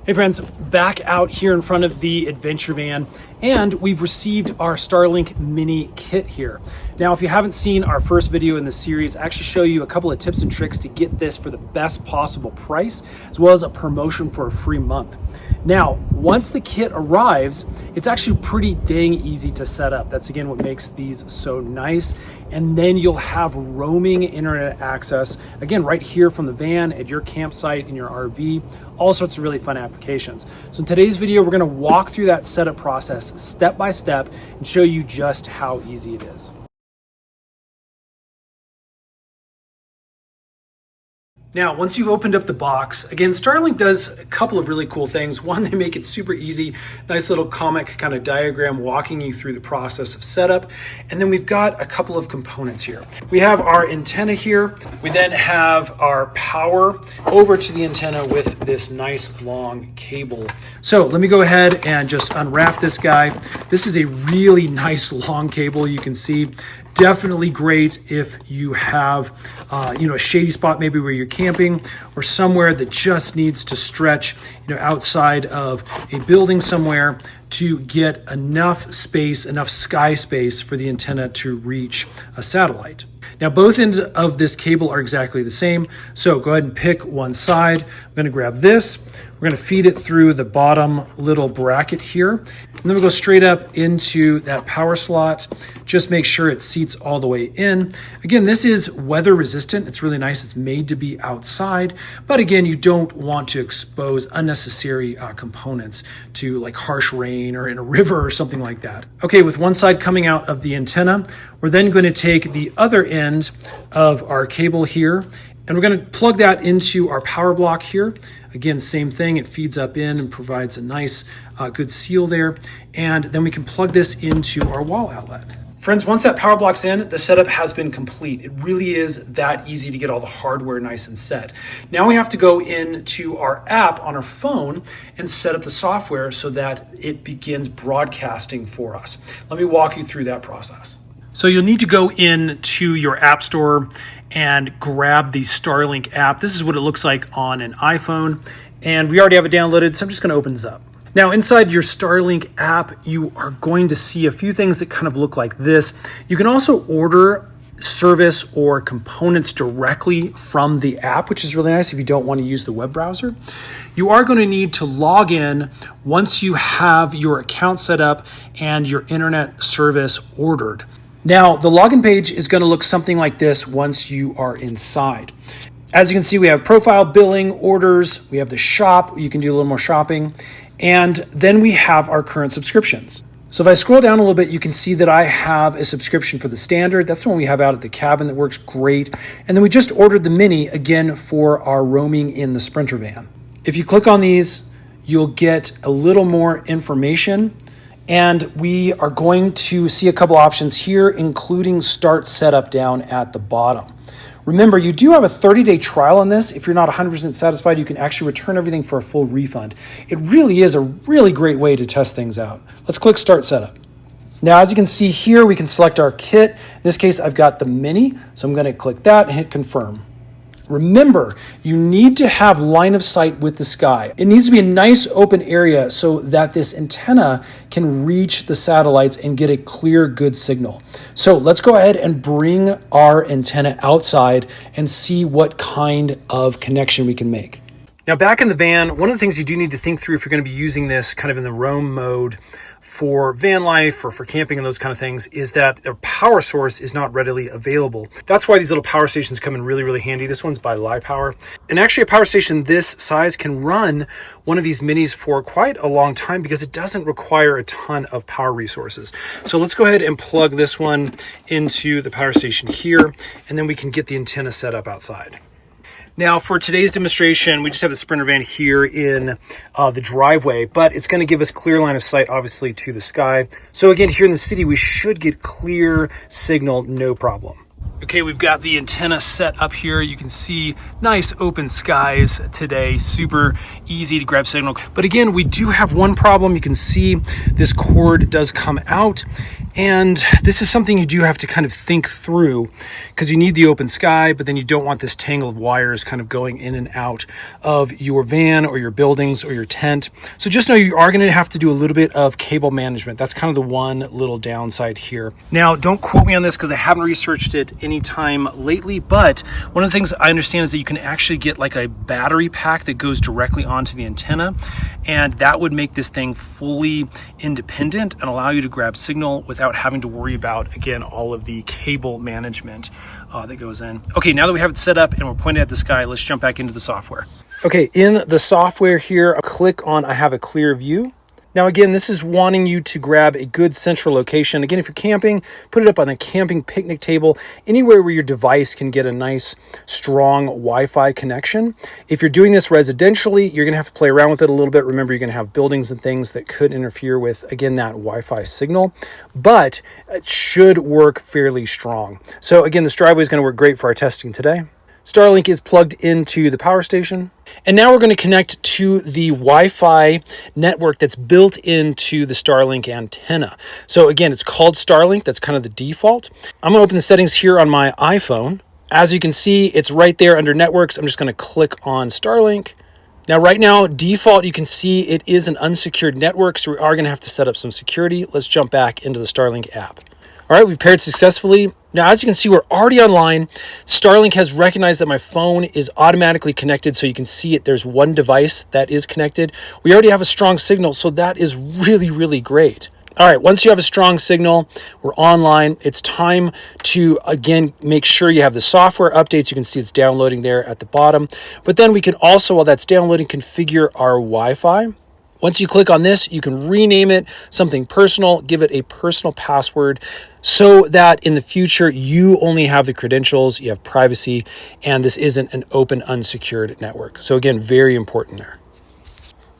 Hey friends, back out here in front of the adventure van, and we've received our Starlink Mini kit here. Now, if you haven't seen our first video in the series, I actually show you a couple of tips and tricks to get this for the best possible price, as well as a promotion for a free month. Now, once the kit arrives, it's actually pretty dang easy to set up. That's again what makes these so nice. And then you'll have roaming internet access, again, right here from the van at your campsite in your RV, all sorts of really fun applications. So in today's video, we're gonna walk through that setup process step by step and show you just how easy it is. Now, once you've opened up the box, again, Starlink does a couple of really cool things. One, they make it super easy, nice little comic kind of diagram walking you through the process of setup. And then we've got a couple of components here. We have our antenna here. We then have our power over to the antenna with this nice long cable. So let me go ahead and just unwrap this guy. This is a really nice long cable, you can see. Definitely great if you have, a shady spot maybe where you're camping or somewhere that just needs to stretch, outside of a building somewhere to get enough space, enough sky space for the antenna to reach a satellite. Now, both ends of this cable are exactly the same. So go ahead and pick one side. I'm going to grab this. We're going to feed it through the bottom little bracket here. And then we'll go straight up into that power slot. Just make sure it seats all the way in. Again, this is weather resistant. It's really nice. It's made to be outside. But again, you don't want to expose unnecessary components to like harsh rain or in a river or something like that. Okay, with one side coming out of the antenna, we're then going to take the other end of our cable here, and we're going to plug that into our power block here. Again, same thing, it feeds up in and provides a nice good seal there. And then we can plug this into our wall outlet. Friends, once that power block's in, the setup has been complete. It really is that easy to get all the hardware nice and set. Now we have to go into our app on our phone and set up the software so that it begins broadcasting for us. Let me walk you through that process. So you'll need to go into your app store and grab the Starlink app. This is what it looks like on an iPhone, and we already have it downloaded, so I'm just gonna open this up. Now, inside your Starlink app, you are going to see a few things that kind of look like this. You can also order service or components directly from the app, which is really nice if you don't want to use the web browser. You are going to need to log in once you have your account set up and your internet service ordered. Now, the login page is going to look something like this once you are inside. As you can see, we have profile, billing, orders, we have the shop, you can do a little more shopping, and then we have our current subscriptions. So if I scroll down a little bit, you can see that I have a subscription for the standard. That's the one we have out at the cabin that works great. And then we just ordered the Mini again for our roaming in the Sprinter van. If you click on these, you'll get a little more information. And we are going to see a couple options here, including start setup down at the bottom. Remember, you do have a 30-day trial on this. If you're not 100% satisfied, you can actually return everything for a full refund. It really is a really great way to test things out. Let's click Start Setup. Now, as you can see here, we can select our kit. In this case, I've got the Mini, so I'm going to click that and hit Confirm. Remember, you need to have line of sight with the sky. It needs to be a nice open area so that this antenna can reach the satellites and get a clear, good signal. So let's go ahead and bring our antenna outside and see what kind of connection we can make. Now, back in the van, one of the things you do need to think through if you're going to be using this kind of in the roam mode for van life or for camping and those kind of things is that a power source is not readily available. That's why these little power stations come in really, really handy. This one's by LiPower. And actually a power station this size can run one of these Minis for quite a long time because it doesn't require a ton of power resources. So let's go ahead and plug this one into the power station here, and then we can get the antenna set up outside. Now, for today's demonstration, we just have the Sprinter van here in the driveway, but it's going to give us clear line of sight, obviously, to the sky. So again, here in the city, we should get clear signal, no problem. Okay, we've got the antenna set up here. You can see nice open skies today, super easy to grab signal. But again, we do have one problem. You can see this cord does come out And this is something you do have to kind of think through because you need the open sky, but then you don't want this tangle of wires kind of going in and out of your van or your buildings or your tent. So just know you are going to have to do a little bit of cable management. That's kind of the one little downside here. Now, don't quote me on this because I haven't researched it any time lately, but one of the things I understand is that you can actually get like a battery pack that goes directly onto the antenna, and that would make this thing fully independent and allow you to grab signal without having to worry about, again, all of the cable management that goes in. Okay, now that we have it set up and we're pointing at the sky, let's jump back into the software. Okay, in the software here, I'll click on I have a clear view. Now again, this is wanting you to grab a good central location. Again, if you're camping, put it up on a camping picnic table, anywhere where your device can get a nice, strong Wi-Fi connection. If you're doing this residentially, you're gonna have to play around with it a little bit. Remember, you're gonna have buildings and things that could interfere with, again, that Wi-Fi signal, but it should work fairly strong. So again, this driveway is gonna work great for our testing today. Starlink is plugged into the power station. And now we're going to connect to the Wi-Fi network that's built into the Starlink antenna. So again, it's called Starlink. That's kind of the default. I'm going to open the settings here on my iPhone. As you can see, it's right there under networks. I'm just going to click on Starlink. Now, right now, default, you can see it is an unsecured network, so we are going to have to set up some security. Let's jump back into the Starlink app. All right, we've paired successfully. Now, as you can see, we're already online. Starlink has recognized that my phone is automatically connected, so you can see it. There's one device that is connected. We already have a strong signal, so that is really, really great. All right, once you have a strong signal, we're online. It's time to, again, make sure you have the software updates. You can see it's downloading there at the bottom. But then we can also, while that's downloading, configure our Wi-Fi. Once you click on this, you can rename it something personal, give it a personal password so that in the future, you only have the credentials, you have privacy, and this isn't an open, unsecured network. So again, very important there.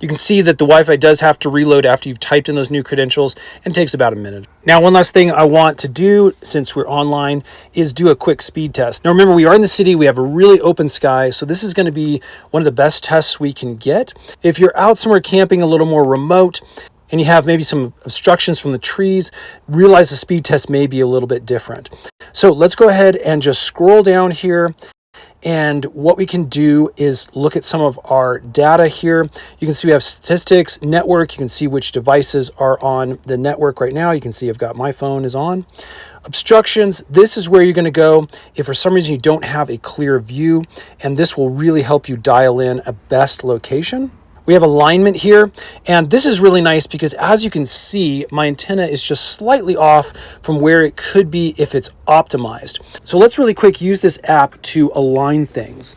You can see that the Wi-Fi does have to reload after you've typed in those new credentials, and it takes about a minute. Now, one last thing I want to do since we're online is do a quick speed test. Now, remember, we are in the city. We have a really open sky, so this is going to be one of the best tests we can get. If you're out somewhere camping a little more remote, and you have maybe some obstructions from the trees, realize the speed test may be a little bit different. So let's go ahead and just scroll down here. And what we can do is look at some of our data here. You can see we have statistics, network. You can see which devices are on the network right now. You can see I've got my phone is on. Obstructions, this is where you're going to go if for some reason you don't have a clear view, and this will really help you dial in a best location. We have alignment here, and this is really nice because as you can see, my antenna is just slightly off from where it could be if it's optimized. So let's really quick use this app to align things.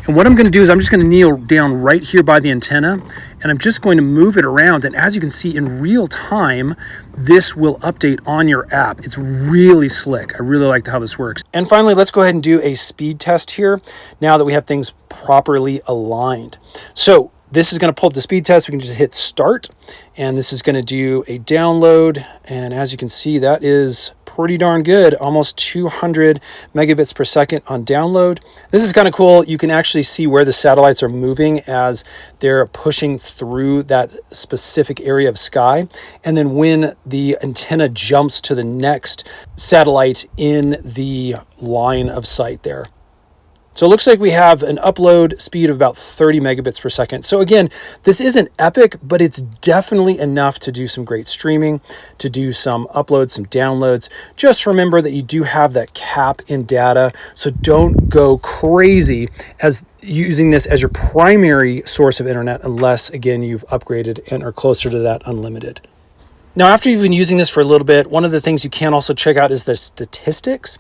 And what I'm going to do is I'm just going to kneel down right here by the antenna, and I'm just going to move it around. And as you can see in real time, this will update on your app. It's really slick. I really like how this works. And finally, let's go ahead and do a speed test here now that we have things properly aligned. So this is going to pull up the speed test. We can just hit start, and this is going to do a download. And as you can see, that is pretty darn good, almost 200 megabits per second on download. This is kind of cool. You can actually see where the satellites are moving as they're pushing through that specific area of sky. And then when the antenna jumps to the next satellite in the line of sight there. So it looks like we have an upload speed of about 30 megabits per second. So again, this isn't epic, but it's definitely enough to do some great streaming, to do some uploads, some downloads. Just remember that you do have that cap in data, so don't go crazy as using this as your primary source of internet unless, again, you've upgraded and are closer to that unlimited. Now, after you've been using this for a little bit, one of the things you can also check out is the statistics.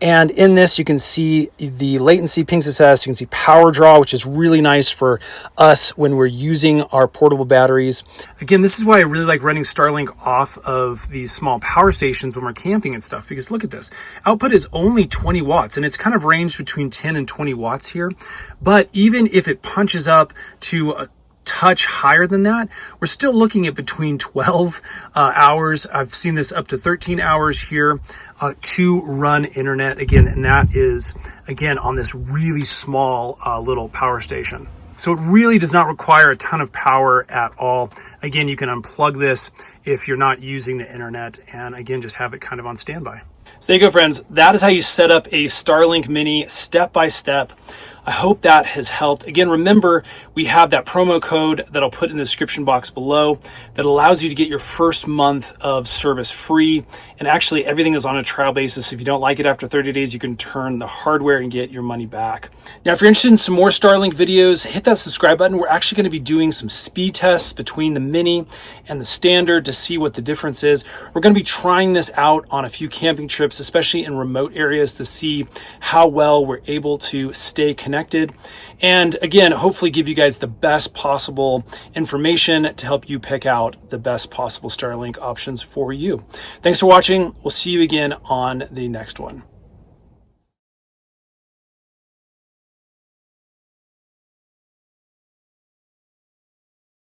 And in this, you can see the latency ping success. You can see power draw, which is really nice for us when we're using our portable batteries. Again, this is why I really like running Starlink off of these small power stations when we're camping and stuff, because look at this. Output is only 20 watts, and it's kind of ranged between 10 and 20 watts here. But even if it punches up to a touch higher than that, we're still looking at between 12 hours. I've seen this up to 13 hours here to run internet again, and that is again on this really small little power station. So it really does not require a ton of power at all. Again, you can unplug this if you're not using the internet, and again, just have it kind of on standby. So there you go, friends. That is how you set up a Starlink Mini step by step. I hope that has helped. Again, remember, we have that promo code that I'll put in the description box below that allows you to get your first month of service free. And actually, everything is on a trial basis. If you don't like it after 30 days, you can turn the hardware and get your money back. Now, if you're interested in some more Starlink videos, hit that subscribe button. We're actually going to be doing some speed tests between the Mini and the Standard to see what the difference is. We're going to be trying this out on a few camping trips, especially in remote areas, to see how well we're able to stay connected. And again, hopefully give you guys the best possible information to help you pick out the best possible Starlink options for you. Thanks for watching. We'll see you again on the next one.